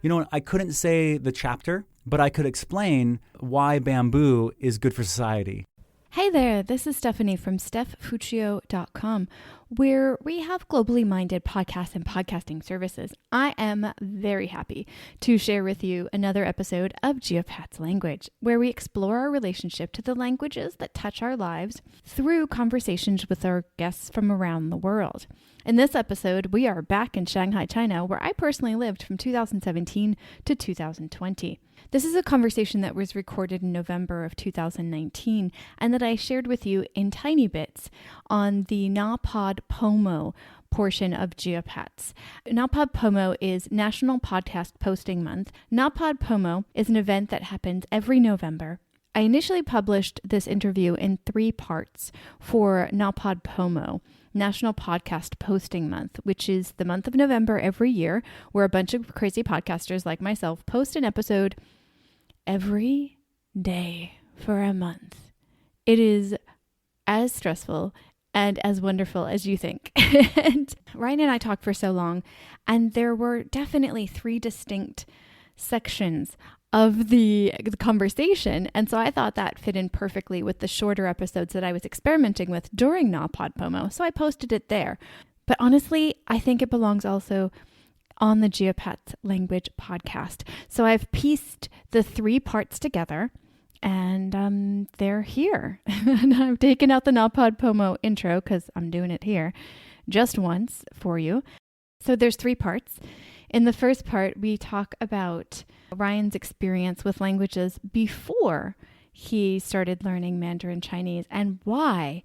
You know what? I couldn't say the chapter, but I could explain why bamboo is good for society. Hey there, this is Stephanie from stephfuccio.com, where we have globally minded podcasts and podcasting services. I am very happy to share with you another episode of Geopat's Language, where we explore our relationship to the languages that touch our lives through conversations with our guests from around the world. In this episode, we are back in Shanghai, China, where I personally lived from 2017 to 2020. This is a conversation that was recorded in November of 2019 and that I shared with you in tiny bits on the Napod Pomo portion of Geopats. Napod Pomo is National Podcast Posting Month. Napod Pomo is an event that happens every November. I initially published this interview in 3 parts for Napod Pomo, National Podcast Posting Month, which is the month of November every year, where a bunch of crazy podcasters like myself post an episode every day for a month. It is as stressful and as wonderful as you think. And Ryan and I talked for so long, and there were definitely 3 distinct sections of the conversation. And so I thought that fit in perfectly with the shorter episodes that I was experimenting with during Napod Pomo. So I posted it there. But honestly, I think it belongs also on the Geopat's Language podcast. So I've pieced the 3 parts together, and they're here. And I've taken out the Napod Pomo intro because I'm doing it here just once for you. So there's 3 parts. In the first part, we talk about Ryan's experience with languages before he started learning Mandarin Chinese and why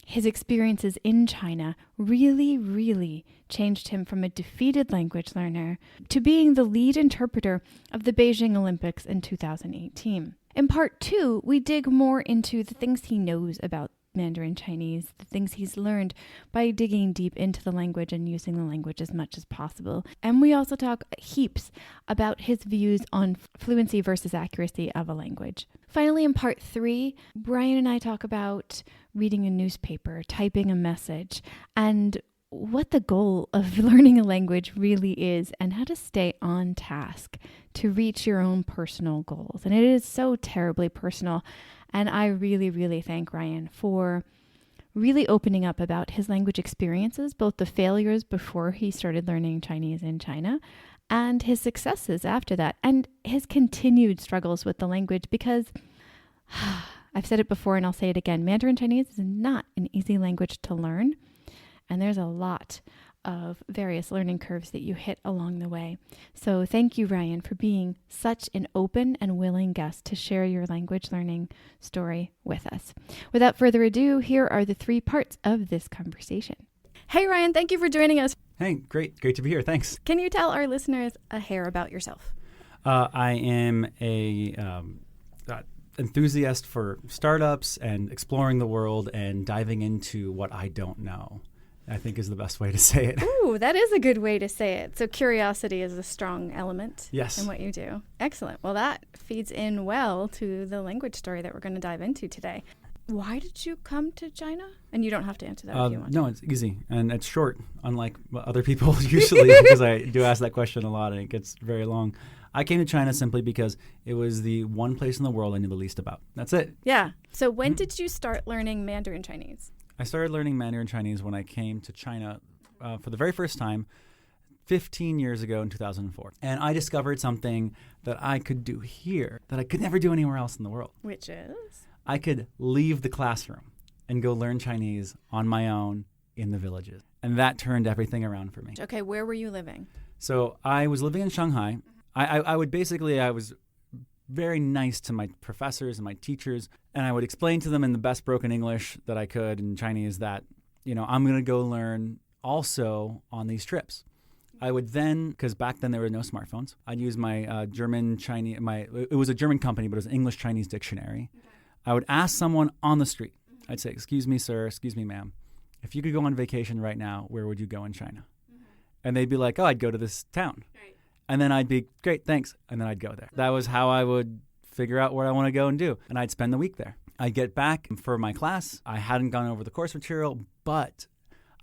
his experiences in China really changed him from a defeated language learner to being the lead interpreter of the Beijing Olympics in 2018. In part 2, we dig more into the things he knows about Mandarin Chinese, the things he's learned by digging deep into the language and using the language as much as possible. And we also talk heaps about his views on fluency versus accuracy of a language. Finally, in part 3, Brian and I talk about reading a newspaper, typing a message, and what the goal of learning a language really is and how to stay on task to reach your own personal goals. And it is so terribly personal. And I really thank Ryan for really opening up about his language experiences, both the failures before he started learning Chinese in China and his successes after that, and his continued struggles with the language because I've said it before and I'll say it again, Mandarin Chinese is not an easy language to learn. And there's a lot of various learning curves that you hit along the way. So thank you, Ryan, for being such an open and willing guest to share your language learning story with us. Without further ado, here are the 3 parts of this conversation. Hey, Ryan, thank you for joining us. Hey, great to be here. Thanks. Can you tell our listeners a hair about yourself? I am a enthusiast for startups and exploring the world and diving into what I don't know, I think is the best way to say it. Ooh, that is a good way to say it. So curiosity is a strong element in what you do. Excellent. Well, that feeds in well to the language story that we're going to dive into today. Why did you come to China? And you don't have to answer that if you want. No, it's easy and it's short, unlike other people usually, because I do ask that question a lot and it gets very long. I came to China simply because it was the one place in the world I knew the least about. That's it. Yeah. So when did you start learning Mandarin Chinese? I started learning Mandarin Chinese when I came to China for the very first time 15 years ago in 2004. And I discovered something that I could do here that I could never do anywhere else in the world. Which is? I could leave the classroom and go learn Chinese on my own in the villages. And that turned everything around for me. Okay, where were you living? So I was living in Shanghai. I was very nice to my professors and my teachers, and I would explain to them in the best broken English that I could in Chinese that, I'm going to go learn also on these trips. I would then, because back then there were no smartphones, I'd use my German Chinese, it was a German company, but it was an English-Chinese dictionary. Okay. I would ask someone on the street. Mm-hmm. I'd say, excuse me, sir, excuse me, ma'am. If you could go on vacation right now, where would you go in China? Mm-hmm. And they'd be like, oh, I'd go to this town. Right. And then I'd be, great, thanks. And then I'd go there. That was how I would figure out what I want to go and do. And I'd spend the week there. I'd get back for my class. I hadn't gone over the course material, but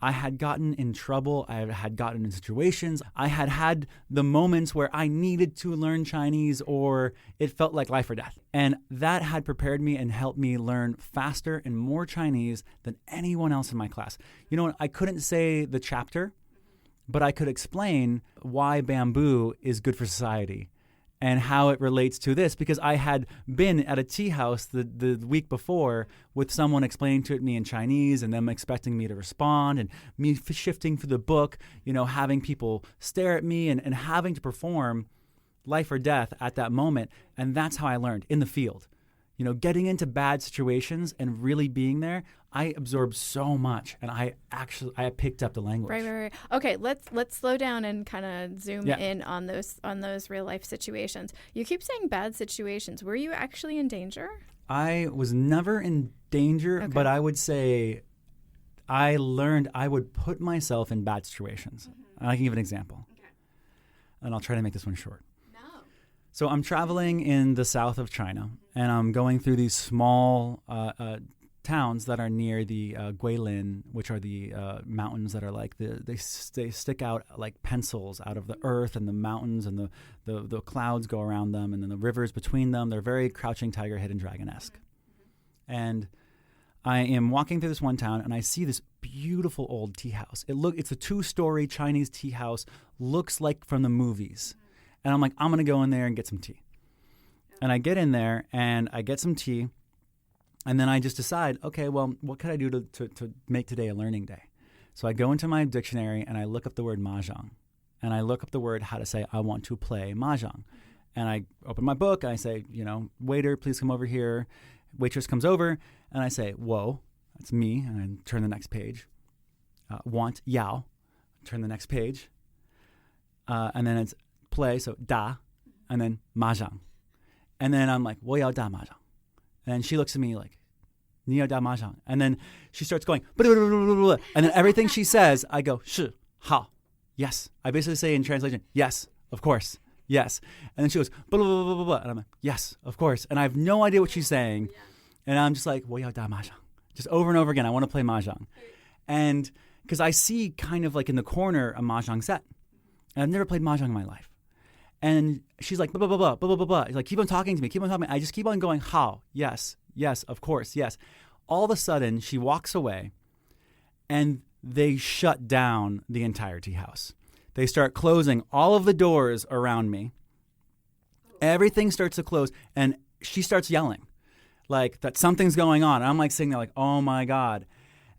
I had gotten in trouble. I had gotten in situations. I had the moments where I needed to learn Chinese or it felt like life or death. And that had prepared me and helped me learn faster and more Chinese than anyone else in my class. You know, I couldn't say the chapter, but I could explain why bamboo is good for society and how it relates to this, because I had been at a tea house the week before with someone explaining to me in Chinese and them expecting me to respond and me shifting through the book, you know, having people stare at me and having to perform life or death at that moment. And that's how I learned in the field. You know, getting into bad situations and really being there, I absorbed so much, and I picked up the language. Right. Okay, let's slow down and kind of zoom in on those real life situations. You keep saying bad situations. Were you actually in danger? I was never in danger, but I would say I learned I would put myself in bad situations. And I can give an example, and I'll try to make this one short. So I'm traveling in the south of China, and I'm going through these small towns that are near the Guilin, which are the mountains that are like they stick out like pencils out of the earth, and the mountains and the clouds go around them, and then the rivers between them. They're very Crouching Tiger, Hidden Dragon-esque. And I am walking through this one town, and I see this beautiful old tea house. It's a 2-story Chinese tea house, looks like from the movies. And I'm like, I'm going to go in there and get some tea. And I get in there and I get some tea. And then I just decide, okay, well, what could I do to make today a learning day? So I go into my dictionary and I look up the word mahjong. And I look up the word how to say, I want to play mahjong. And I open my book and I say, you know, waiter, please come over here. Waitress comes over and I say, whoa, that's me. And I turn the next page. Want yao. Turn the next page. And then it's play, so da, and then mahjong. And then I'm like, 我要打mahjong. And she looks at me like, 你要打mahjong. And then she starts going, blah, blah, blah, blah, blah. And then everything she says, I go, 是, 好, yes. I basically say in translation, yes, of course, yes. And then she goes, blah, blah, blah, blah, blah. And I'm like, yes, of course. And I have no idea what she's saying. And I'm just like, 我要打mahjong. Just over and over again, I want to play mahjong. And because I see kind of like in the corner a mahjong set. And I've never played mahjong in my life. And she's like, blah, blah, blah, blah, blah, blah, blah. She's like, keep on talking to me, keep on talking. I just keep on going, how? Yes, yes, of course, yes. All of a sudden, she walks away, and they shut down the entire tea house. They start closing all of the doors around me. Everything starts to close, and she starts yelling, like, that something's going on. And I'm like sitting there like, oh, my God.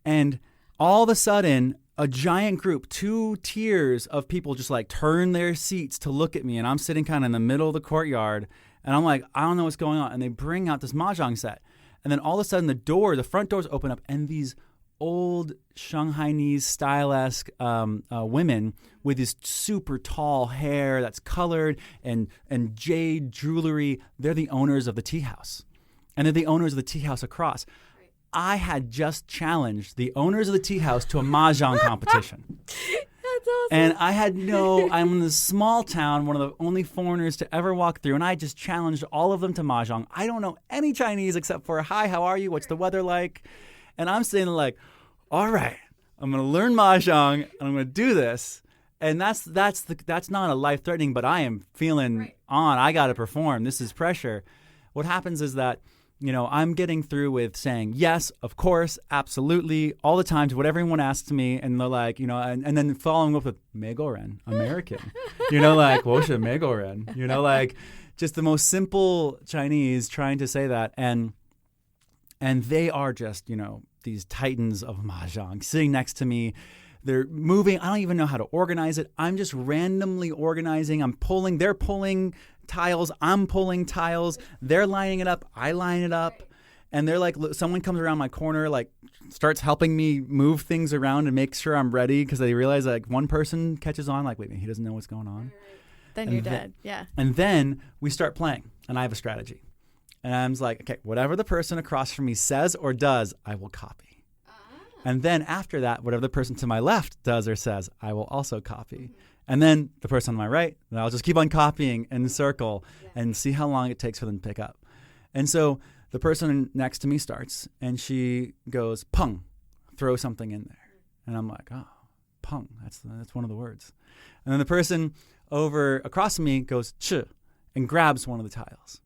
And all of a sudden, a giant group, 2 tiers of people just like turn their seats to look at me. And I'm sitting kind of in the middle of the courtyard. And I'm like, I don't know what's going on. And they bring out this mahjong set. And then all of a sudden the front doors open up. And these old Shanghainese style-esque women with this super tall hair that's colored and jade jewelry. They're the owners of the tea house. And they're the owners of the tea house across. I had just challenged the owners of the tea house to a mahjong competition. That's awesome. And I'm in this small town, one of the only foreigners to ever walk through, and I just challenged all of them to mahjong. I don't know any Chinese except for, hi, how are you? What's the weather like? And I'm sitting like, all right, I'm going to learn mahjong, and I'm going to do this. And that's not a life-threatening, but I am feeling on. I got to perform. This is pressure. What happens is that, you know, I'm getting through with saying, yes, of course, absolutely, all the time to what everyone asks me. And they're like, you know, and then following up with, 美国人, American. You know, like, 我是美国人. You know, like, just the most simple Chinese trying to say that. And they are just, you know, these titans of mahjong sitting next to me. They're moving. I don't even know how to organize it. I'm just randomly organizing. They're pulling tiles. I'm pulling tiles. They're lining it up. I line it up. And they're like, someone comes around my corner, like starts helping me move things around and make sure I'm ready, because they realize like one person catches on, like, wait, he doesn't know what's going on. Then you're dead. Yeah. And then we start playing, and I have a strategy. And I'm like, okay, whatever the person across from me says or does, I will copy. And then after that, whatever the person to my left does or says, I will also copy. And then the person on my right, and I'll just keep on copying in a circle and see how long it takes for them to pick up. And so the person next to me starts, and she goes, pung, throw something in there. And I'm like, oh, peng, that's one of the words. And then the person over across from me goes, ch, and grabs one of the tiles.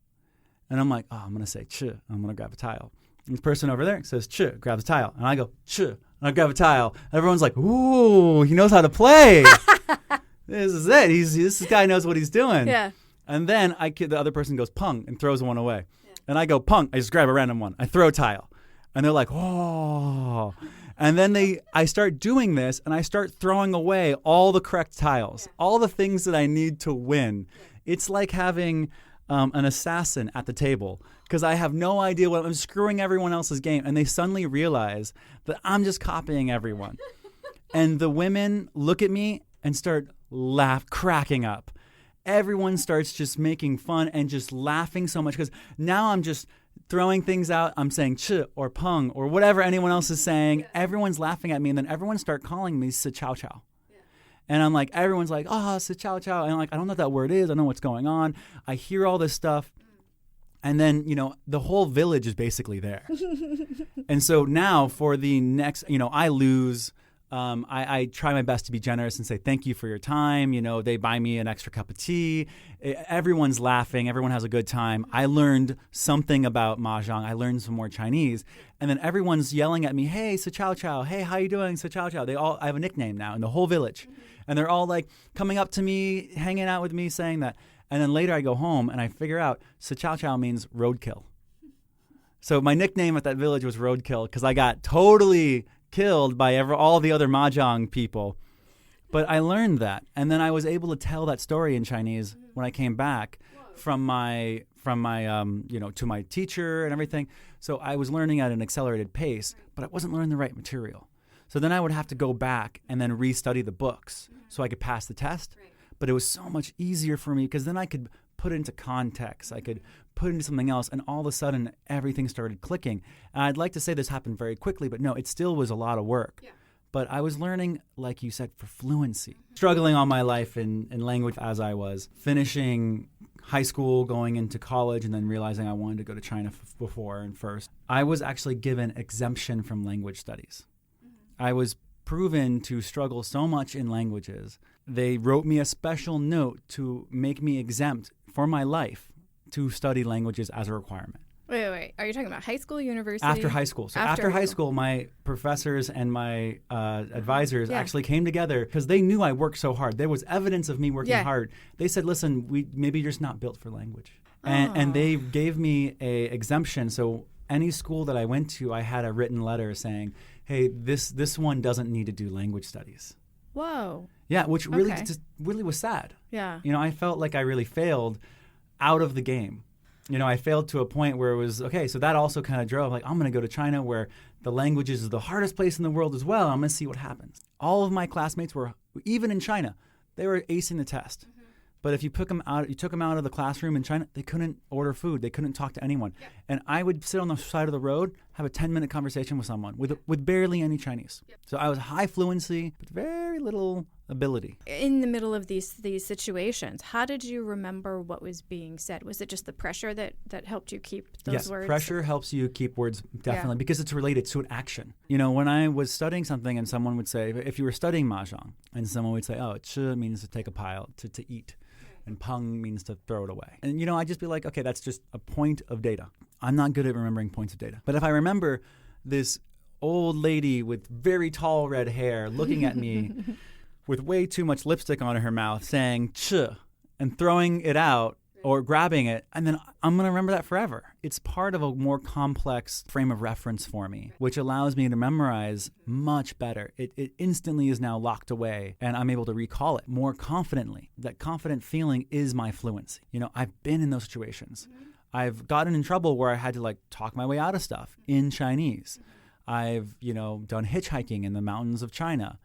And I'm like, oh, I'm going to say ch, I'm going to grab a tile. And the person over there says ch, grabs a tile. And I go, ch, and I grab a tile. Everyone's like, ooh, he knows how to play. This is it. This guy knows what he's doing. Yeah. And then the other person goes peng and throws one away. Yeah. And I go peng. I just grab a random one. I throw a tile. And they're like, oh. And then I start doing this, and I start throwing away all the correct tiles, all the things that I need to win. It's like having an assassin at the table, because I have no idea I'm screwing everyone else's game. And they suddenly realize that I'm just copying everyone. And the women look at me and start cracking up. Everyone starts just making fun and just laughing so much, because now I'm just throwing things out. I'm saying ch or peng or whatever anyone else is saying. Everyone's laughing at me, and then everyone start calling me si chow chow. And I'm like, everyone's like, oh, si chow chow. And I'm like, I don't know what that word is. I don't know what's going on. I hear all this stuff. And then, the whole village is basically there. And so now for the next, I lose. I try my best to be generous and say thank you for your time. They buy me an extra cup of tea. Everyone's laughing. Everyone has a good time. I learned something about mahjong. I learned some more Chinese. And then everyone's yelling at me, hey, si chow chow. Hey, how you doing, si chow chow? I have a nickname now in the whole village. And they're all like coming up to me, hanging out with me, saying that. And then later I go home and I figure out si chow chow means roadkill. So my nickname at that village was roadkill, because I got totally killed by all the other mahjong people. But I learned that, and then I was able to tell that story in Chinese when I came back from my to my teacher and everything. So I was learning at an accelerated pace, but I wasn't learning the right material. So then I would have to go back and then restudy the books so I could pass the test. But it was so much easier for me, because then I could put it into context. I could put it into something else, and all of a sudden everything started clicking. And I'd like to say this happened very quickly, but no, it still was a lot of work. Yeah. But I was learning, like you said, for fluency. Struggling all my life in language as I was. Finishing high school, going into college, and then realizing I wanted to go to China before and first. I was actually given exemption from language studies. I was proven to struggle so much in languages. They wrote me a special note to make me exempt for my life to study languages as a requirement. Wait. Are you talking about high school, university? After high school. So after high school, my professors and my advisors actually came together, because they knew I worked so hard. There was evidence of me working hard. They said, listen, maybe you're just not built for language. And they gave me a exemption. So any school that I went to, I had a written letter saying, hey, this one doesn't need to do language studies. Whoa. Yeah, which really really was sad. Yeah. I felt like I really failed out of the game. I failed to a point where it was, okay, so that also kind of drove, like, I'm going to go to China where the languages is the hardest place in the world as well. I'm going to see what happens. All of my classmates were, even in China, they were acing the test. Mm-hmm. But if you took them out of the classroom in China, they couldn't order food. They couldn't talk to anyone. Yep. And I would sit on the side of the road, have a 10-minute conversation with someone with barely any Chinese. Yep. So I was high fluency, but very little ability. In the middle of these situations, how did you remember what was being said? Was it just the pressure that helped you keep those words? Yes, pressure helps you keep words, definitely, because it's related to an action. When I was studying something and someone would say, if you were studying mahjong, and someone would say, oh, chi means to take a pile, to eat. And peng means to throw it away. And, I'd just be like, okay, that's just a point of data. I'm not good at remembering points of data. But if I remember this old lady with very tall red hair looking at me with way too much lipstick on her mouth saying ch and throwing it out or grabbing it, and then I'm going to remember that forever. It's part of a more complex frame of reference for me, which allows me to memorize much better. It instantly is now locked away, and I'm able to recall it more confidently. That confident feeling is my fluency. I've been in those situations. Mm-hmm. I've gotten in trouble where I had to talk my way out of stuff in Chinese. I've, done hitchhiking in the mountains of China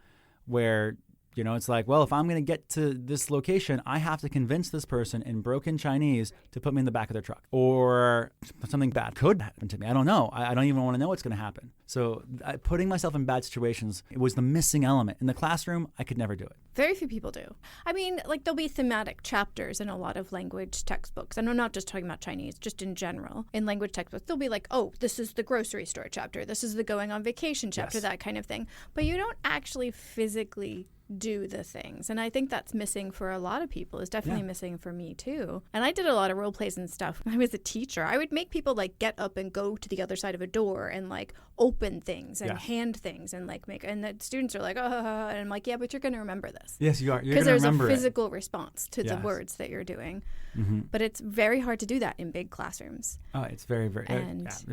where It's like, well, if I'm going to get to this location, I have to convince this person in broken Chinese to put me in the back of their truck. Or something bad could happen to me. I don't know. I don't even want to know what's going to happen. So putting myself in bad situations, it was the missing element. In the classroom, I could never do it. Very few people do. I mean, like there'll be thematic chapters in a lot of language textbooks. And I'm not just talking about Chinese, just in general. In language textbooks, they'll be like, oh, this is the grocery store chapter. This is the going on vacation chapter, that kind of thing. But you don't actually physically do the things. And I think that's missing for a lot of people. It's definitely missing for me too. And I did a lot of role plays and stuff. When I was a teacher, I would make people like get up and go to the other side of a door and like open things and hand things and like and the students are like, oh, and I'm like, yeah, but you're going to remember this. Yes, you are. Because there's a physical response to the words that you're doing. Mm-hmm. But it's very hard to do that in big classrooms. Oh, it's very, very,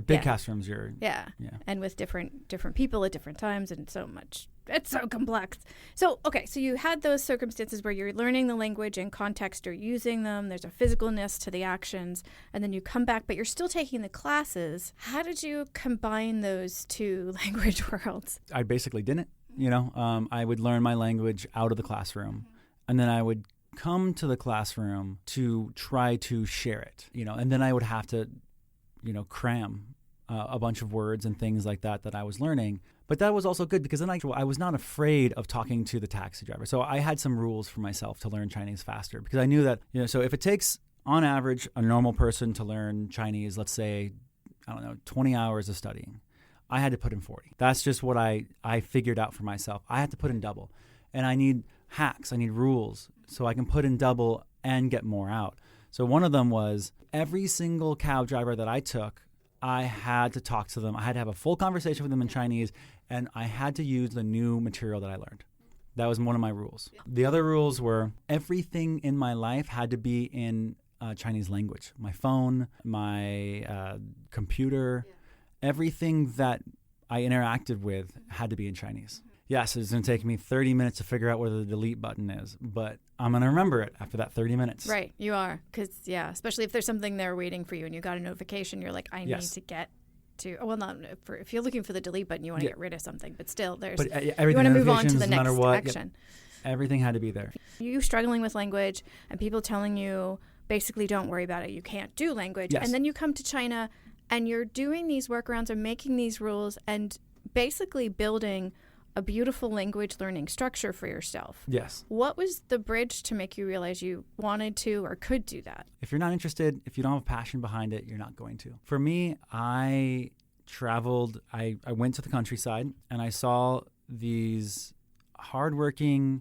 big classrooms, and with different people at different times and so much. It's so complex. So, okay, so you had those circumstances where you're learning the language in context, you're using them, there's a physicalness to the actions, and then you come back, but you're still taking the classes. How did you combine those two language worlds? I basically didn't. I would learn my language out of the classroom, and then I would come to the classroom to try to share it, and then I would have to, cram a bunch of words and things like that I was learning. But that was also good because then I was not afraid of talking to the taxi driver. So I had some rules for myself to learn Chinese faster because I knew that, so if it takes on average a normal person to learn Chinese, let's say, 20 hours of studying, I had to put in 40. That's just what I figured out for myself. I had to put in double. And I need hacks, I need rules so I can put in double and get more out. So one of them was every single cab driver that I took, I had to talk to them. I had to have a full conversation with them in Chinese, and I had to use the new material that I learned. That was one of my rules. The other rules were everything in my life had to be in Chinese language. My phone, my computer, everything that I interacted with had to be in Chinese. Yes, it's going to take me 30 minutes to figure out where the delete button is, but I'm going to remember it after that 30 minutes. Right, you are. Because, especially if there's something there waiting for you and you got a notification, you're like, I need to get to, if you're looking for the delete button, you want to get rid of something, but still, you want to move on to the next action. Everything had to be there. You struggling with language and people telling you, basically, don't worry about it, you can't do language. Yes. And then you come to China and you're doing these workarounds and making these rules and basically building a beautiful language learning structure for yourself. Yes. What was the bridge to make you realize you wanted to or could do that? If you're not interested, if you don't have a passion behind it, you're not going to. For me, I traveled, I went to the countryside and I saw these hardworking,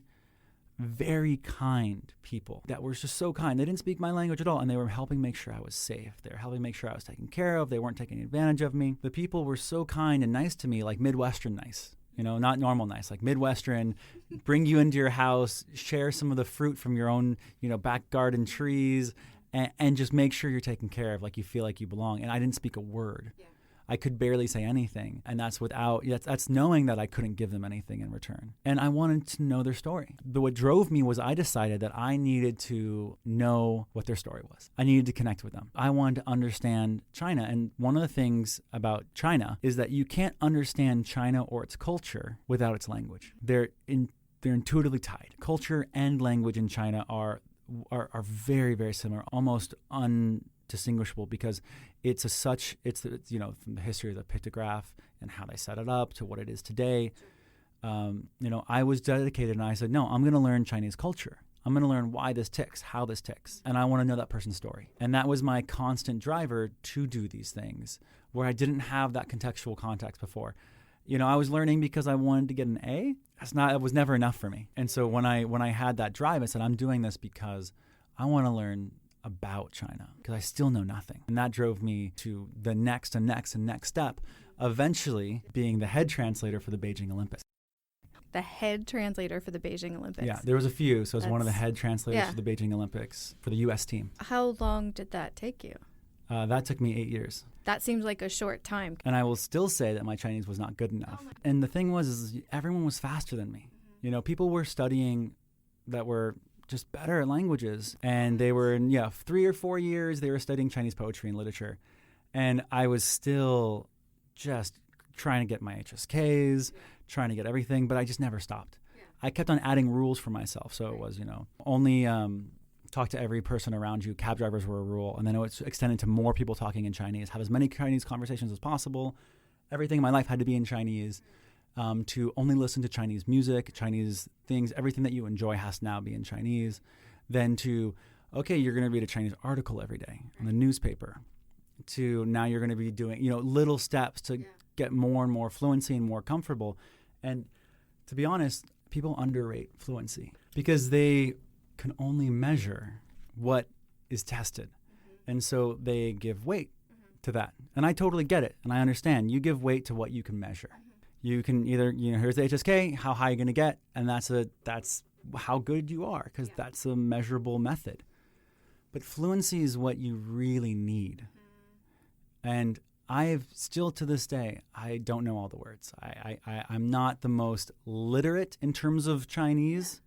very kind people that were just so kind. They didn't speak my language at all, and they were helping make sure I was safe. They were helping make sure I was taken care of. They weren't taking advantage of me. The people were so kind and nice to me, like Midwestern nice. Not normal nice, like Midwestern, bring you into your house, share some of the fruit from your own, back garden trees, and just make sure you're taken care of, like you feel like you belong. And I didn't speak a word. Yeah. I could barely say anything. And that's that's knowing that I couldn't give them anything in return. And I wanted to know their story. But what drove me was I decided that I needed to know what their story was. I needed to connect with them. I wanted to understand China. And one of the things about China is that you can't understand China or its culture without its language. They're intuitively tied. Culture and language in China are very, very similar, almost undistinguishable, because it's from the history of the pictograph and how they set it up to what it is today. I was dedicated and I said, no, I'm going to learn Chinese culture. I'm going to learn why this ticks, how this ticks, and I want to know that person's story. And that was my constant driver to do these things where I didn't have that contextual context before. I was learning because I wanted to get an A. It was never enough for me. And so when I had that drive, I said, I'm doing this because I want to learn about China because I still know nothing. And that drove me to the next and next and next step, eventually being the head translator for the Beijing Olympics. The head translator for the Beijing Olympics. Yeah, there was a few. So I was one of the head translators for the Beijing Olympics for the U.S. team. How long did that take you? That took me 8 years. That seems like a short time. And I will still say that my Chinese was not good enough. And the thing was everyone was faster than me. People were studying that were just better at languages. And they were in 3 or 4 years, they were studying Chinese poetry and literature. And I was still just trying to get my HSKs, trying to get everything, but I just never stopped. I kept on adding rules for myself. So it was, only talk to every person around you. Cab drivers were a rule. And then it was extended to more people talking in Chinese. Have as many Chinese conversations as possible. Everything in my life had to be in Chinese. To only listen to Chinese music, Chinese things. Everything that you enjoy has to now be in Chinese. Then to, okay, you're going to read a Chinese article every day in the newspaper. To now you're going to be doing, little steps to get more and more fluency and more comfortable. And to be honest, people underrate fluency because they can only measure what is tested. And so they give weight to that. And I totally get it. And I understand. You give weight to what you can measure. You can either, here's the HSK, how high you're going to get. And that's how good you are because that's a measurable method. But fluency is what you really need. And I've still to this day, I don't know all the words. I'm not the most literate in terms of Chinese,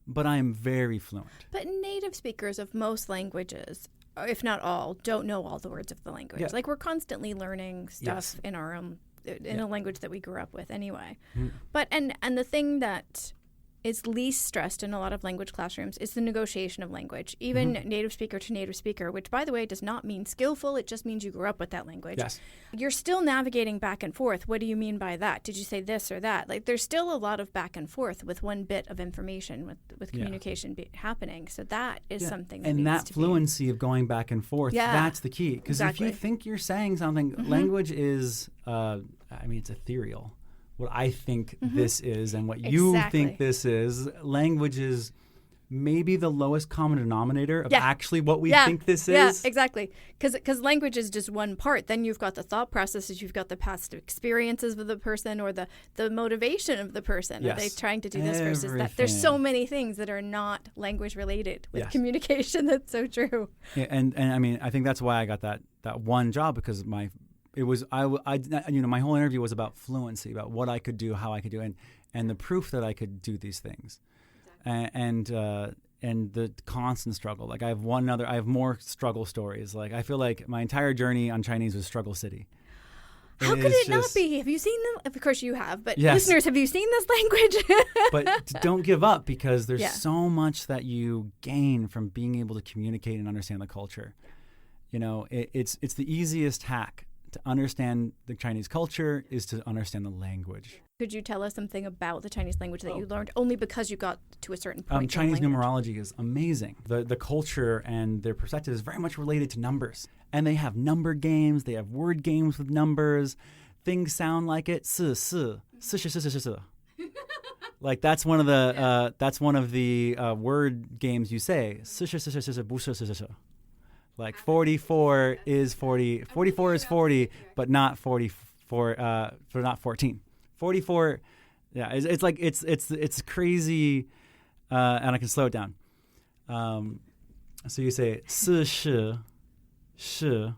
but I'm very fluent. But native speakers of most languages, if not all, don't know all the words of the language. Yeah. Like we're constantly learning stuff in our own, in a language that we grew up with anyway. But, and the thing that is least stressed in a lot of language classrooms is the negotiation of language, even native speaker to native speaker, which, by the way, does not mean skillful. It just means you grew up with that language. Yes. You're still navigating back and forth. What do you mean by that? Did you say this or that? Like, there's still a lot of back and forth with one bit of information with communication happening. So that is something that and needs that to fluency of going back and forth, that's the key. Because if you think you're saying something, language is, it's ethereal. What I think this is and what you think this is. Language is maybe the lowest common denominator of actually what we think this is. Yeah, exactly. Because language is just one part. Then you've got the thought processes, you've got the past experiences of the person or the motivation of the person. Yes. Are they trying to do this versus that? There's so many things that are not language related with communication. That's so true. Yeah, and I think that's why I got that one job because my whole interview was about fluency, about what I could do, how I could do, and the proof that I could do these things, and the constant struggle. Like I have more struggle stories. Like I feel like my entire journey on Chinese was struggle city. How could it not be? Have you seen them? Of course you have, but listeners, have you seen this language? But don't give up because there's so much that you gain from being able to communicate and understand the culture. It's the easiest hack to understand the Chinese culture is to understand the language. Could you tell us something about the Chinese language that you learned only because you got to a certain point? Chinese numerology is amazing. The culture and their perspective is very much related to numbers. And they have number games. They have word games with numbers. Things sound like it. Like that's one of the word games you say. Like 44 is 40. 44 is 40, but not 44. But not 14. 44. Yeah, it's crazy, and I can slow it down. So you say 四是是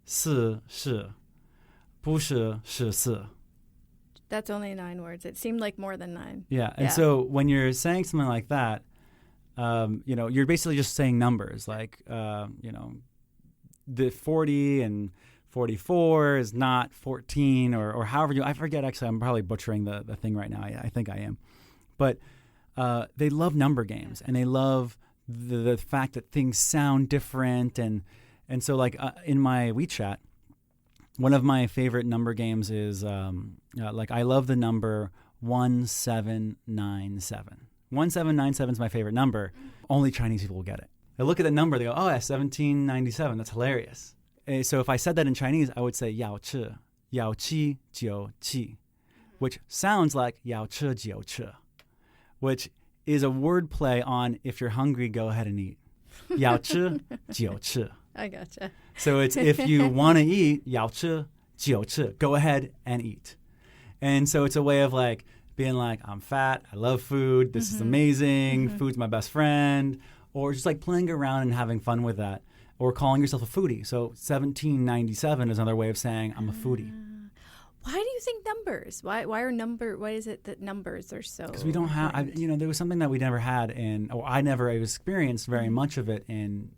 四是不是是四. That's only 9 words. It seemed like more than 9. Yeah, and so when you're saying something like that. You're basically just saying numbers like, the 40 and 44 is not 14 or however I forget, actually, I'm probably butchering the thing right now. I think I am. But they love number games and they love the fact that things sound different. And so like in my WeChat, one of my favorite number games is I love the number 1797. 1797 is my favorite number. Only Chinese people will get it. They look at the number, they go, oh, yeah, 1797. That's hilarious. So if I said that in Chinese, I would say yao chi jiu qi, which sounds like yao chi jiu chi, which is a word play on if you're hungry, go ahead and eat. Yao chi jiu chi. I gotcha. So it's if you want to eat, yao chi jiu chi, go ahead and eat. And so it's a way of like, being like, I'm fat, I love food, this is amazing, food's my best friend, or just like playing around and having fun with that, or calling yourself a foodie. So 1797 is another way of saying I'm a foodie. Why do you think numbers? Why is it that numbers are so? Because we don't have, there was something that we never had I never experienced very much of it in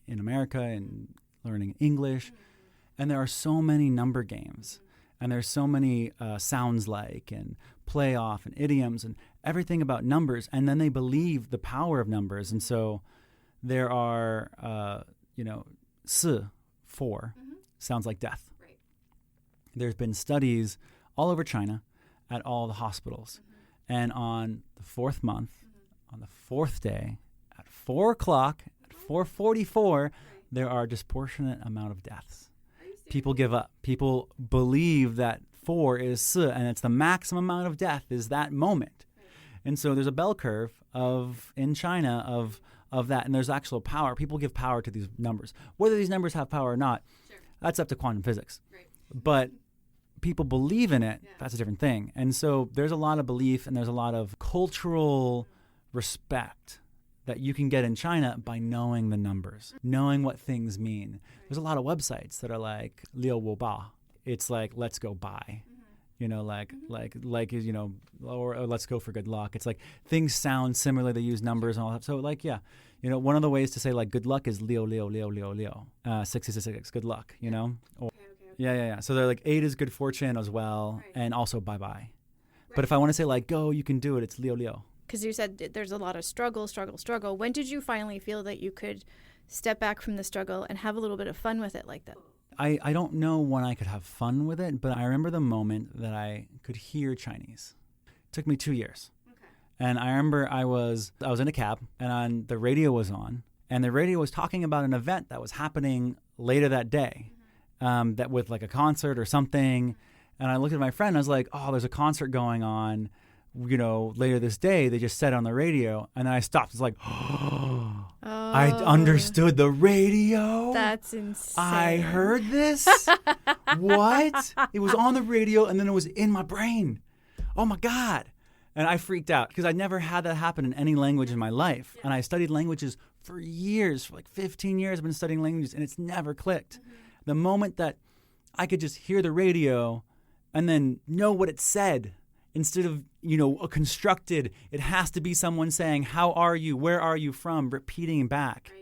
America and learning English, and there are so many number games. And there's so many sounds like and play off and idioms. everything about numbers, and then they believe the power of numbers. And so there are, 4 sounds like death. Right. There's been studies all over China at all the hospitals. And on the 4th month, on the 4th day, at 4 o'clock, at 4:44, there are a disproportionate amount of deaths. People give up. People believe that 4 is 4, and it's the maximum amount of death is that moment. And so there's a bell curve in China of that, and there's actual power. People give power to these numbers. Whether these numbers have power or not, that's up to quantum physics. Right. But people believe in it, that's a different thing. And so there's a lot of belief and there's a lot of cultural respect that you can get in China by knowing the numbers, knowing what things mean. There's a lot of websites that are like Liu Wu Ba. It's like, let's go buy. Or let's go for good luck. It's like things sound similar. They use numbers and all that. So one of the ways to say like good luck is Leo, Leo, Leo, Leo, Leo. 666, good luck, Or, yeah. So they're like 8 is good fortune as well, and also bye-bye. Right. But if I want to say like go, you can do it, it's Leo, Leo. Because you said there's a lot of struggle. When did you finally feel that you could step back from the struggle and have a little bit of fun with it like that? I don't know when I could have fun with it, but I remember the moment that I could hear Chinese. It took me 2 years. Okay. And I remember I was in a cab, and the radio was on, and the radio was talking about an event that was happening later that day, that with like a concert or something. And I looked at my friend, and I was like, oh, there's a concert going on, later this day. They just said on the radio. And then I stopped. It's like, I understood the radio. That's insane. I heard this. What? It was on the radio, and then it was in my brain. Oh my God. And I freaked out because I never had that happen in any language in my life. And I studied languages for years, for like 15 years I've been studying languages, and it's never clicked. The moment that I could just hear the radio and then know what it said instead of, a constructed, it has to be someone saying, how are you? Where are you from? Repeating back. Right.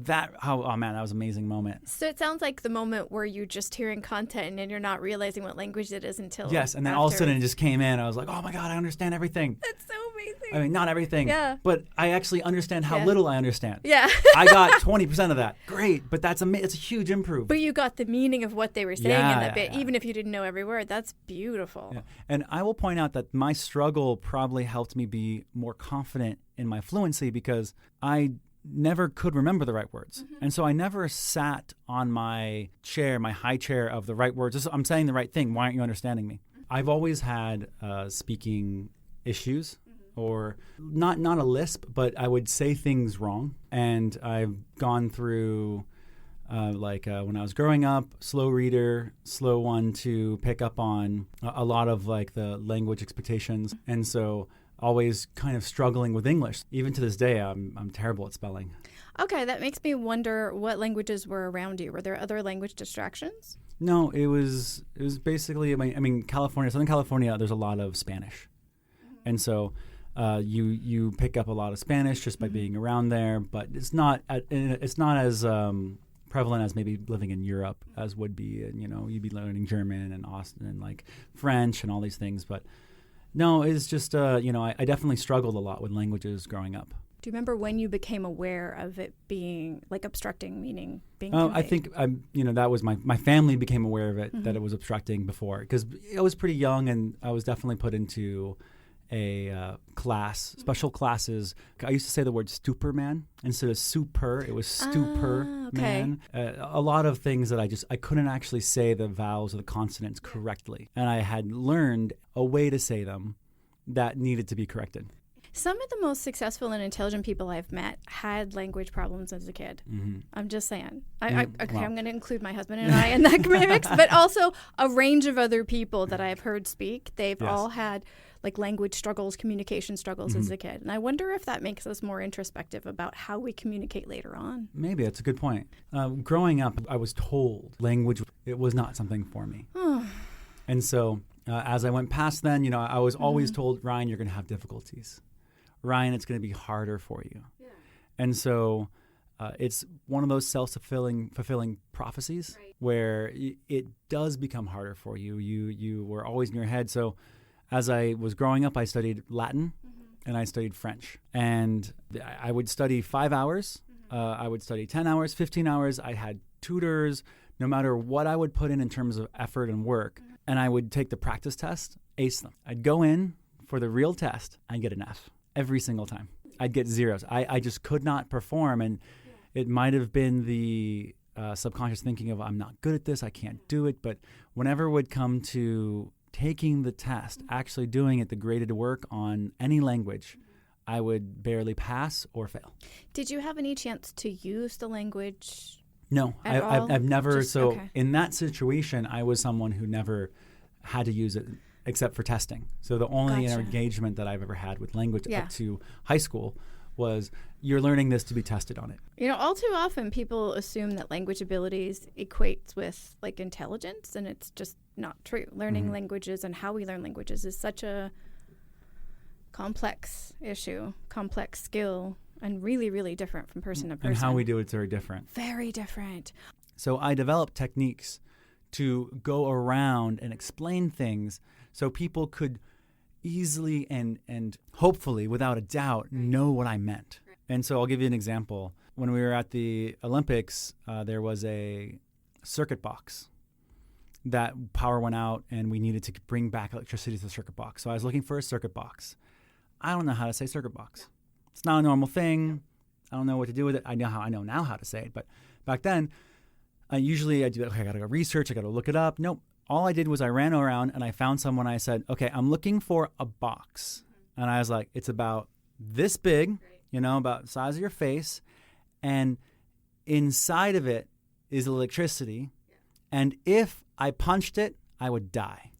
That was an amazing moment. So it sounds like the moment where you're just hearing content and you're not realizing what language it is until Yes, and then all of a sudden it just came in. I was like, oh my God, I understand everything. That's so amazing. I mean, not everything, but I actually understand how Yeah. little I understand. Yeah. I got 20% of that. Great, but it's a huge improvement. But you got the meaning of what they were saying in that bit, even if you didn't know every word. That's beautiful. Yeah. And I will point out that my struggle probably helped me be more confident in my fluency because I never could remember the right words. And so I never sat on my chair, my high chair of the right words. I'm saying the right thing. Why aren't you understanding me? I've always had speaking issues, or not a lisp, but I would say things wrong. And I've gone through when I was growing up, slow reader, slow one to pick up on a lot of like the language expectations. And so always kind of struggling with English. Even to this day, I'm terrible at spelling. Okay, that makes me wonder what languages were around you. Were there other language distractions? No, it was basically, California, Southern California, there's a lot of Spanish. And so you pick up a lot of Spanish just by being around there, but it's not as prevalent as maybe living in Europe as would be. And, you'd be learning German and Austin and like French and all these things, but no, it's just, I definitely struggled a lot with languages growing up. Do you remember when you became aware of it being like obstructing, meaning being Oh, conveyed? I think, that was my family became aware of it, that it was obstructing before. Because I was pretty young and I was definitely put into a class, special classes. I used to say the word stupor man instead of super. It was stupor man. A lot of things that I couldn't actually say the vowels or the consonants correctly. And I had learned a way to say them that needed to be corrected. Some of the most successful and intelligent people I've met had language problems as a kid. I'm just saying. I'm going to include my husband and I in that mix, but also a range of other people that I've heard speak. They've all had like language struggles, communication struggles as a kid. And I wonder if that makes us more introspective about how we communicate later on. Maybe. That's a good point. Growing up, I was told language, it was not something for me. And so as I went past then, I was always told, Ryan, you're going to have difficulties. Ryan, it's going to be harder for you. Yeah. And so it's one of those self-fulfilling prophecies where it does become harder for you. You were always in your head. So as I was growing up, I studied Latin and I studied French. And I would study 5 hours. I would study 10 hours, 15 hours. I had tutors, no matter what I would put in terms of effort and work. And I would take the practice test, ace them. I'd go in for the real test, I'd get an F every single time. I'd get zeros. I just could not perform. And it might have been the subconscious thinking of, I'm not good at this, I can't do it. But whenever it would come to taking the test, actually doing it, the graded work on any language, I would barely pass or fail. Did you have any chance to use the language? No, at all? I've never. Okay. In that situation, I was someone who never had to use it except for testing. So the only Gotcha. engagement that I've ever had with language Yeah. up to high school was, you're learning this to be tested on it. All too often people assume that language abilities equates with like intelligence, and it's just not true. Learning languages and how we learn languages is such a complex issue, complex skill, and really, really different from person to person. And how we do it's very different. Very different. So I developed techniques to go around and explain things so people could easily and hopefully, without a doubt, know what I meant. And so I'll give you an example. When we were at the Olympics, there was a circuit box that power went out and we needed to bring back electricity to the circuit box. So I was looking for a circuit box. I don't know how to say circuit box. It's not a normal thing. I don't know what to do with it. I know now how to say it, but back then, I do. Okay, I got to go research. I got to look it up. Nope. All I did was I ran around and I found someone. I said, okay, I'm looking for a box, and I was like, it's about this big, about the size of your face, and inside of it is electricity, and if I punched it, I would die.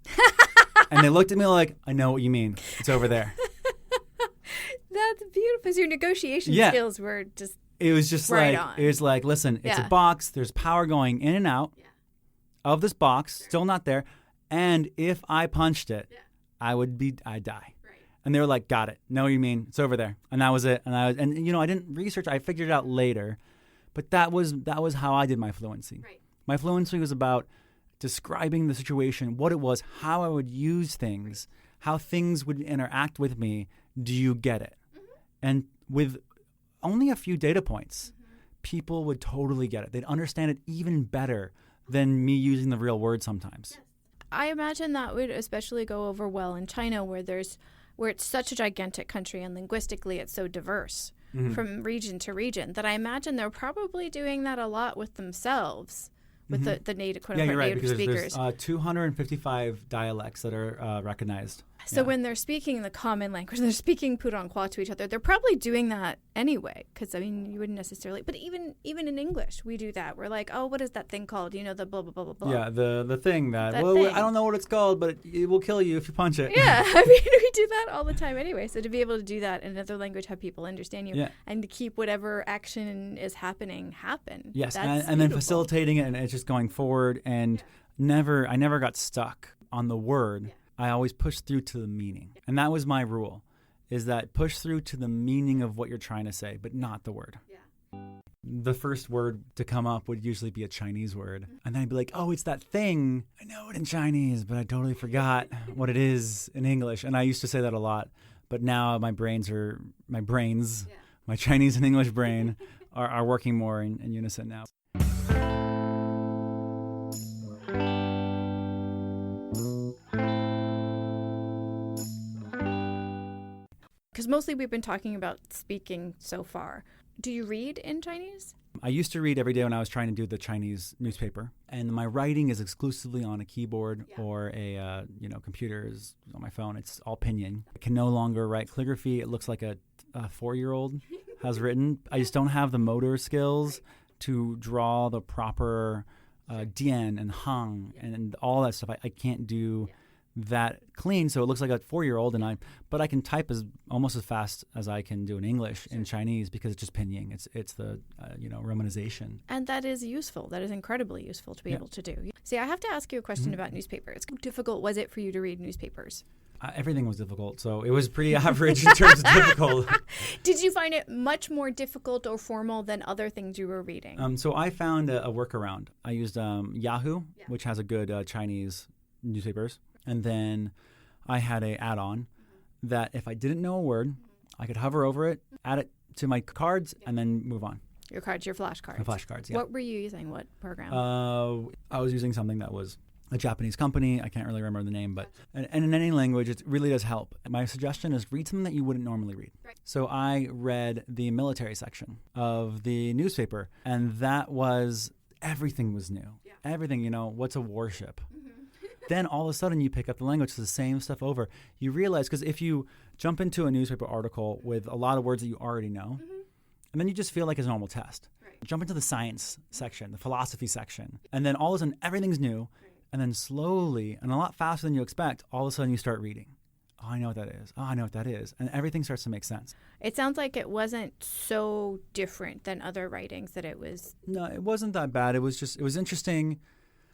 And they looked at me like, I know what you mean. It's over there. That's beautiful. So your negotiation skills were just It was just right like, on. it was like, listen, it's a box. There's power going in and out of this box, still not there. And if I punched it, I'd die. Right. And they were like, got it. Know what you mean. It's over there. And that was it. And I didn't research. I figured it out later. But that was how I did my fluency. Right. My fluency was about describing the situation, what it was, how I would use things, how things would interact with me. Do you get it? And with only a few data points, people would totally get it. They'd understand it even better than me using the real word sometimes. I imagine that would especially go over well in China, where it's such a gigantic country and linguistically it's so diverse from region to region, that I imagine they're probably doing that a lot with themselves, with the native, quote unquote, native speakers. There's 255 dialects that are recognized. So when they're speaking the common language, they're speaking Putonghua to each other, they're probably doing that anyway, because, you wouldn't necessarily, but even in English, we do that. We're like, oh, what is that thing called? The blah, blah, blah, blah, blah. Yeah, the thing that thing. I don't know what it's called, but it will kill you if you punch it. Yeah, we do that all the time anyway. So to be able to do that in another language, have people understand you, and to keep whatever action is happening happen. Yes, that's and then facilitating it, and it's just going forward, and I never got stuck on the word. Yeah. I always pushed through to the meaning. And that was my rule, is that push through to the meaning of what you're trying to say, but not the word. Yeah. The first word to come up would usually be a Chinese word. And then I'd be like, oh, it's that thing. I know it in Chinese, but I totally forgot what it is in English. And I used to say that a lot. But now my Chinese and English brain are working more in unison now. Because mostly we've been talking about speaking so far. Do you read in Chinese? I used to read every day when I was trying to do the Chinese newspaper. And my writing is exclusively on a keyboard or a computer is on my phone. It's all pinyin. I can no longer write calligraphy. It looks like a 4-year-old has written. I just don't have the motor skills to draw the proper dian and hang and all that stuff. I can't do that clean, so it looks like a 4-year-old, but I can type almost as fast as I can do in English in Chinese, because it's just pinyin. It's the romanization. And that is useful. That is incredibly useful to be able to do. See, I have to ask you a question about newspapers. How difficult was it for you to read newspapers? Everything was difficult, so it was pretty average in terms of difficult. Did you find it much more difficult or formal than other things you were reading? So I found a workaround. I used Yahoo, which has a good Chinese newspapers. And then I had a add-on that if I didn't know a word, I could hover over it, add it to my cards, and then move on. Your cards, your flashcards. My flashcards, yeah. What were you using? What program? I was using something that was a Japanese company. I can't really remember the name, but and in any language, it really does help. My suggestion is read something that you wouldn't normally read. Right. So I read the military section of the newspaper, and that was, everything was new. Yeah. Everything, what's a warship? Then all of a sudden you pick up the language, it's the same stuff over. You realize, because if you jump into a newspaper article with a lot of words that you already know, and then you just feel like it's a normal test. Right. Jump into the science section, the philosophy section, and then all of a sudden everything's new. And then slowly, and a lot faster than you expect, all of a sudden you start reading. Oh, I know what that is. Oh, I know what that is. And everything starts to make sense. It sounds like it wasn't so different than other writings that it was. No, it wasn't that bad. It was interesting.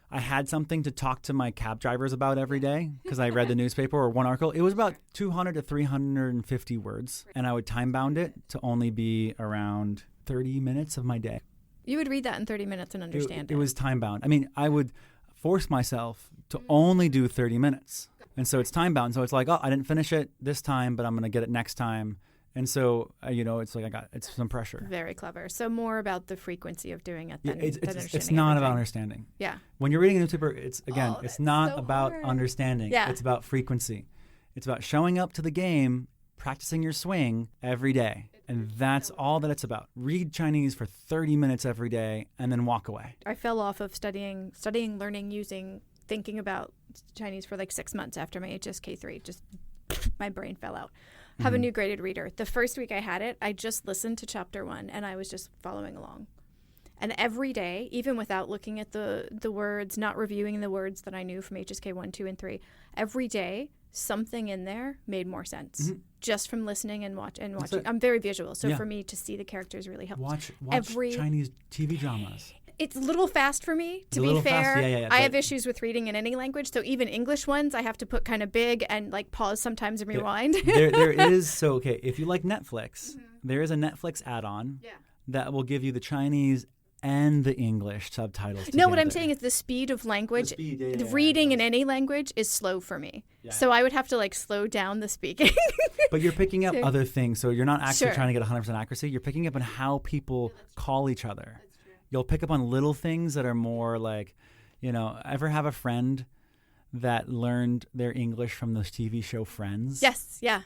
I had something to talk to my cab drivers about every day because I read the newspaper or one article. It was about 200 to 350 words, and I would time bound it to only be around 30 minutes of my day. You would read that in 30 minutes and understand it. It was time bound. I mean, I would force myself to only do 30 minutes. And so it's time bound. So it's like, oh, I didn't finish it this time, but I'm going to get it next time. And so, it's like it's some pressure. Very clever. So more about the frequency of doing it than it's understanding not everything. About understanding. Yeah. When you're reading a newspaper, it's not so about hard. understanding. Yeah. It's about frequency. It's about showing up to the game, practicing your swing every day. And that's all that it's about. Read Chinese for 30 minutes every day and then walk away. I fell off of studying, learning, thinking about Chinese for like 6 months after my HSK3. Just my brain fell out. Have a new graded reader. The first week I had it, I just listened to chapter 1 and I was just following along. And every day, even without looking at the words, not reviewing the words that I knew from HSK 1, 2, and 3, every day something in there made more sense just from listening and watching. I'm very visual, so for me to see the characters really helped. Watch Chinese TV dramas. It's a little fast for me, to be fair. Fast, I have issues with reading in any language, so even English ones I have to put kind of big and like pause sometimes and rewind. There is, if you like Netflix, there is a Netflix add-on that will give you the Chinese and the English subtitles together. No, what I'm saying is the speed of language, reading in any language is slow for me. Yeah. So I would have to like slow down the speaking. But you're picking up other things, so you're not actually trying to get 100% accuracy. You're picking up on how people call each other. You'll pick up on little things that are more like, ever have a friend that learned their English from the TV show Friends? Yes, yeah.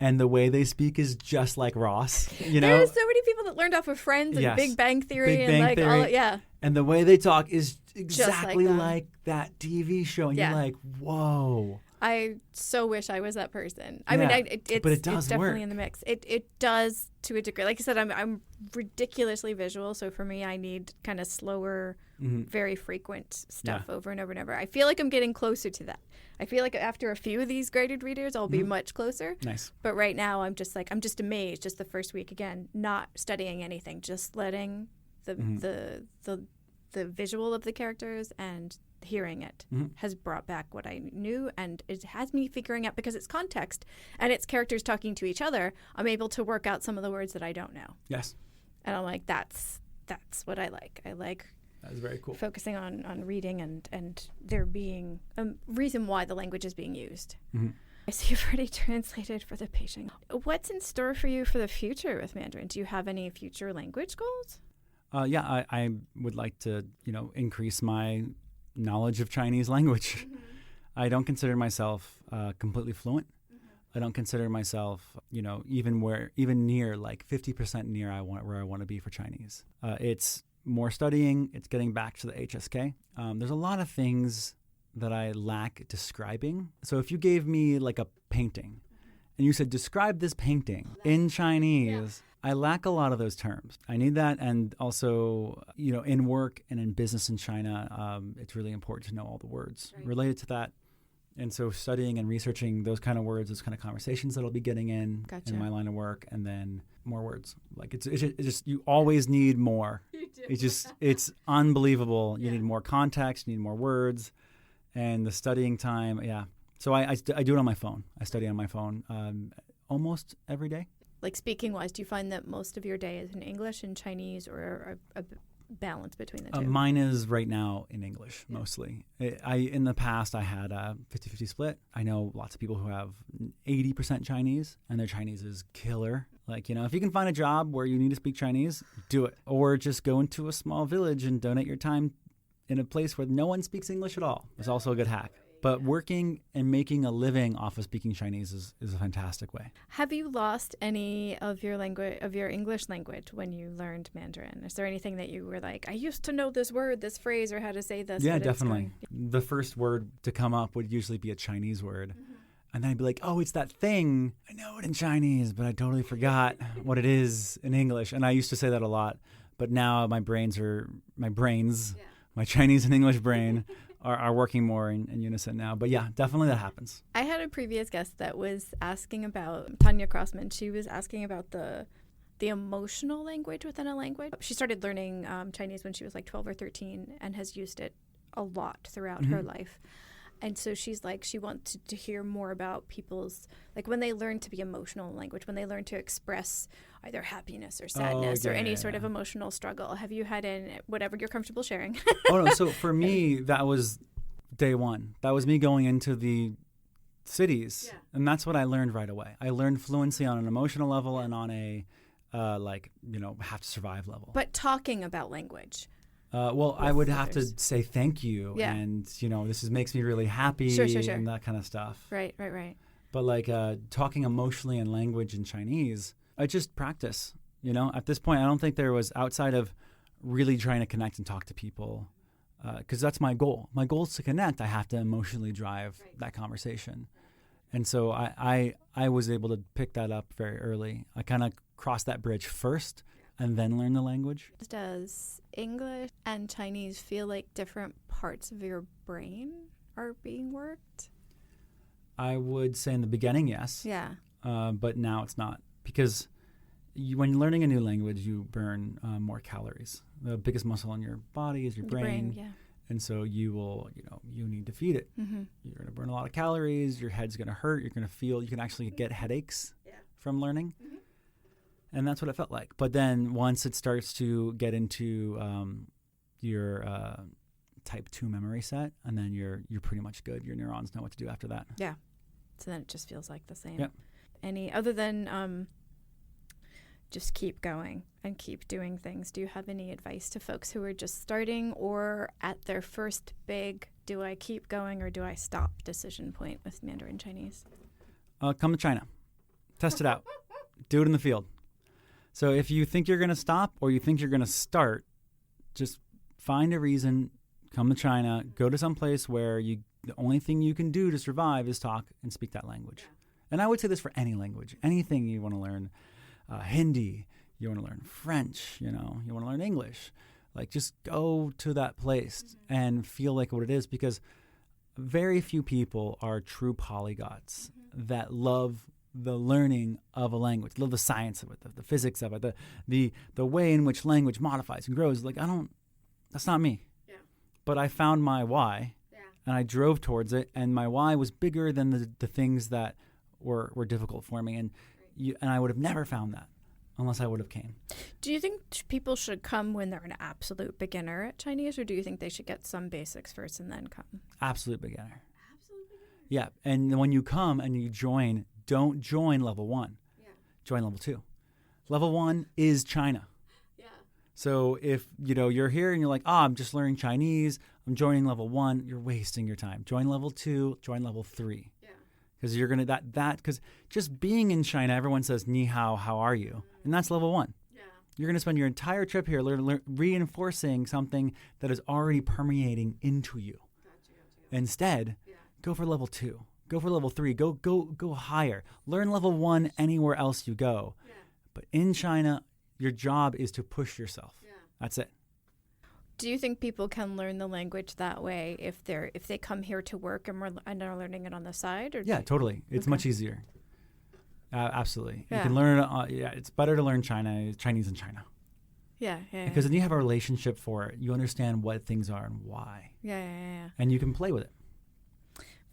And the way they speak is just like Ross, There's so many people that learned off of Friends and Big Bang Theory all. And the way they talk is exactly like that TV show. And you're like, whoa. I so wish I was that person. I mean, it's definitely in the mix. It does to a degree. Like I said, I'm ridiculously visual, so for me, I need kind of slower, very frequent stuff over and over and over. I feel like I'm getting closer to that. I feel like after a few of these graded readers, I'll be much closer. Nice. But right now, I'm just amazed. Just the first week again, not studying anything, just letting the visual of the characters and hearing it has brought back what I knew, and it has me figuring out, because it's context and it's characters talking to each other, I'm able to work out some of the words that I don't know. Yes. And I'm like, that's what I like. I like that's very cool. Focusing on reading and there being a reason why the language is being used. I see you've already translated for the Beijing. What's in store for you for the future with Mandarin? Do you have any future language goals? I would like to, increase my knowledge of Chinese language. I don't consider myself completely fluent. I don't consider myself, even near like 50% near where I want to be for Chinese. It's more studying. It's getting back to the HSK. There's a lot of things that I lack describing. So if you gave me like a painting and you said, describe this painting in Chinese, I lack a lot of those terms. I need that. And also, in work and in business in China, it's really important to know all the words related to that. And so studying and researching those kind of words, those kind of conversations that I'll be getting in my line of work, and then more words. Like it's just you always need more. You do. It's unbelievable. You need more context, you need more words, and the studying time. Yeah. So I do it on my phone. I study on my phone almost every day. Like speaking wise, do you find that most of your day is in English and Chinese, or balance between the two? Mine is right now in English mostly. In the past, I had a 50-50 split. I know lots of people who have 80% Chinese, and their Chinese is killer. Like, if you can find a job where you need to speak Chinese, do it. Or just go into a small village and donate your time in a place where no one speaks English at all. It's also a good hack. But working and making a living off of speaking Chinese is a fantastic way. Have you lost any of your English language when you learned Mandarin? Is there anything that you were like, I used to know this word, this phrase, or how to say this? Yeah, definitely. The first word to come up would usually be a Chinese word. Mm-hmm. And then I'd be like, oh, it's that thing. I know it in Chinese, but I totally forgot what it is in English. And I used to say that a lot. But now my Chinese and English brain are working more in unison now. But yeah, definitely that happens. I had a previous guest that was asking about, Tanya Crossman, she was asking about the emotional language within a language. She started learning Chinese when she was like 12 or 13 and has used it a lot throughout her life. And so she's like, she wants to hear more about people's, like when they learn to be emotional in language, when they learn to express either happiness or sadness or any sort of emotional struggle. Have you had whatever you're comfortable sharing? Oh, no. So for me, that was day one. That was me going into the cities. Yeah. And that's what I learned right away. I learned fluency on an emotional level and on a, have to survive level. But talking about language. I would have to say thank you, and this makes me really happy, sure. and that kind of stuff. Right. But like talking emotionally in language in Chinese, I just practice. At this point, I don't think there was outside of really trying to connect and talk to people, because that's my goal. My goal is to connect. I have to emotionally drive that conversation, and so I was able to pick that up very early. I kind of crossed that bridge first. And then learn the language. Does English and Chinese feel like different parts of your brain are being worked? I would say in the beginning, yes. Yeah. But now it's not. Because when learning a new language, you burn more calories. The biggest muscle in your body is your brain. Yeah. And so you will, you need to feed it. Mm-hmm. You're going to burn a lot of calories. Your head's going to hurt. You're going to feel, you can actually get headaches from learning. Mm-hmm. And that's what it felt like. But then once it starts to get into your type 2 memory set, and then you're pretty much good. Your neurons know what to do after that. Yeah. So then it just feels like the same. Yep. Any other than just keep going and keep doing things, do you have any advice to folks who are just starting or at their first big, do I keep going or do I stop decision point with Mandarin Chinese? Come to China. Test it out. Do it in the field. So if you think you're going to stop or you think you're going to start, just find a reason, come to China, go to some place where the only thing you can do to survive is talk and speak that language. And I would say this for any language, anything you want to learn, Hindi, you want to learn French, you want to learn English. Like just go to that place and feel like what it is, because very few people are true polyglots that love the learning of a language, love the science of it, the physics of it, the way in which language modifies and grows. Like that's not me. Yeah. But I found my why, and I drove towards it, and my why was bigger than the things that were difficult for me, and I would have never found that unless I would have came. Do you think people should come when they're an absolute beginner at Chinese, or do you think they should get some basics first and then come? Absolute beginner. Yeah, and when you come and you join, don't join level 1. Yeah. Join level 2. Level 1 is China. Yeah. So if you're here and you're like, I'm just learning Chinese, I'm joining level 1, you're wasting your time. Join level 2, join level 3. Yeah. Because you're gonna because just being in China, everyone says ni hao, how are you? And that's level 1. Yeah. You're gonna spend your entire trip here reinforcing something that is already permeating into you. Gotcha. Instead, go for level 2. Go for level 3. Go higher. Learn level 1 anywhere else you go. Yeah. But in China, your job is to push yourself. Yeah. That's it. Do you think people can learn the language that way if they come here to work and are learning it on the side? Or yeah, totally. It's much easier. Absolutely. Yeah. You can learn it. It's better to learn Chinese in China. Yeah. Because then you have a relationship for it. You understand what things are and why. Yeah. And you can play with it.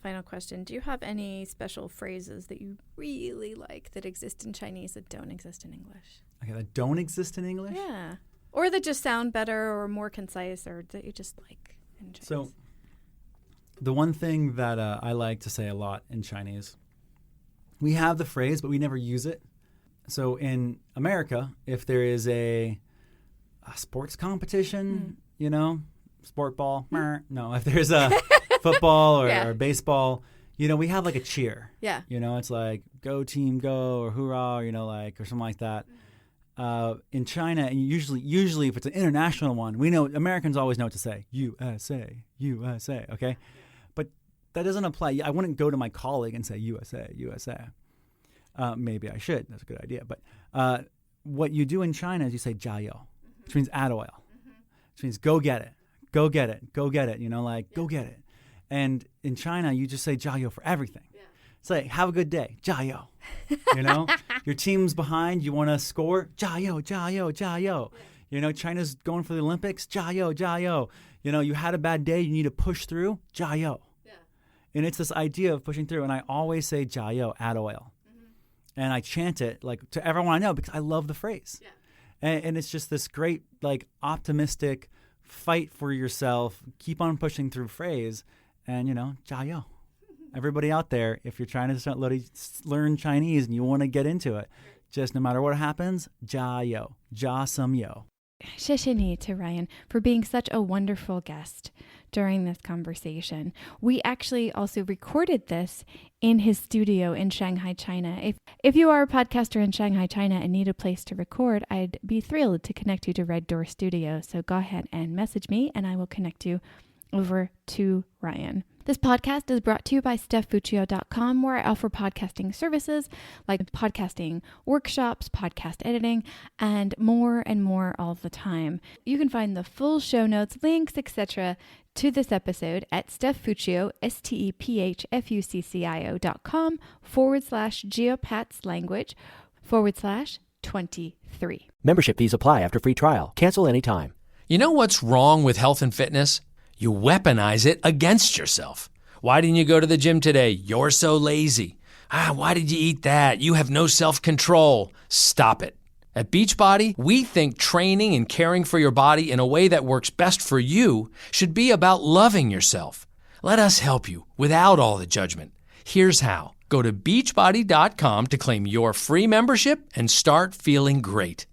Final question. Do you have any special phrases that you really like that exist in Chinese that don't exist in English? Okay, that don't exist in English? Yeah. Or that just sound better or more concise or that you just like in Chinese. So the one thing that I like to say a lot in Chinese, we have the phrase, but we never use it. So in America, if there is a sports competition, sport ball, no, if there's a football or baseball, we have like a cheer. Yeah. It's like go team go or hoorah, or something like that. In China, and usually if it's an international one, we know Americans always know what to say. USA, USA, okay? But that doesn't apply. I wouldn't go to my colleague and say USA, USA. Maybe I should. That's a good idea. But what you do in China is you say 加油, which means add oil, which means go get it, go get it, go get it, go get it. And in China, you just say 加油 for everything. It's like, have a good day, 加油. Your team's behind, you want to score, 加油, 加油, 加油. China's going for the Olympics, 加油, 加油. You had a bad day, you need to push through, 加油. And it's this idea of pushing through. And I always say 加油, add oil. And I chant it like to everyone I know because I love the phrase. And it's just this great, like, optimistic fight for yourself, keep on pushing through phrase. And, 加油. Everybody out there, if you're trying to learn Chinese and you want to get into it, just no matter what happens, 加油, 加什么油. 谢谢你 to Ryan for being such a wonderful guest during this conversation. We actually also recorded this in his studio in Shanghai, China. If you are a podcaster in Shanghai, China and need a place to record, I'd be thrilled to connect you to Red Door Studio. So go ahead and message me and I will connect you over to Ryan. This podcast is brought to you by StephFuccio.com, where I offer podcasting services like podcasting workshops, podcast editing, and more all the time. You can find the full show notes, links, etc. to this episode at StephFuccio, StephFuccio.com/geopatslanguage/23. Membership fees apply after free trial. Cancel anytime. You know what's wrong with health and fitness? You weaponize it against yourself. Why didn't you go to the gym today? You're so lazy. Why did you eat that? You have no self-control. Stop it. At Beachbody, we think training and caring for your body in a way that works best for you should be about loving yourself. Let us help you without all the judgment. Here's how. Go to beachbody.com to claim your free membership and start feeling great.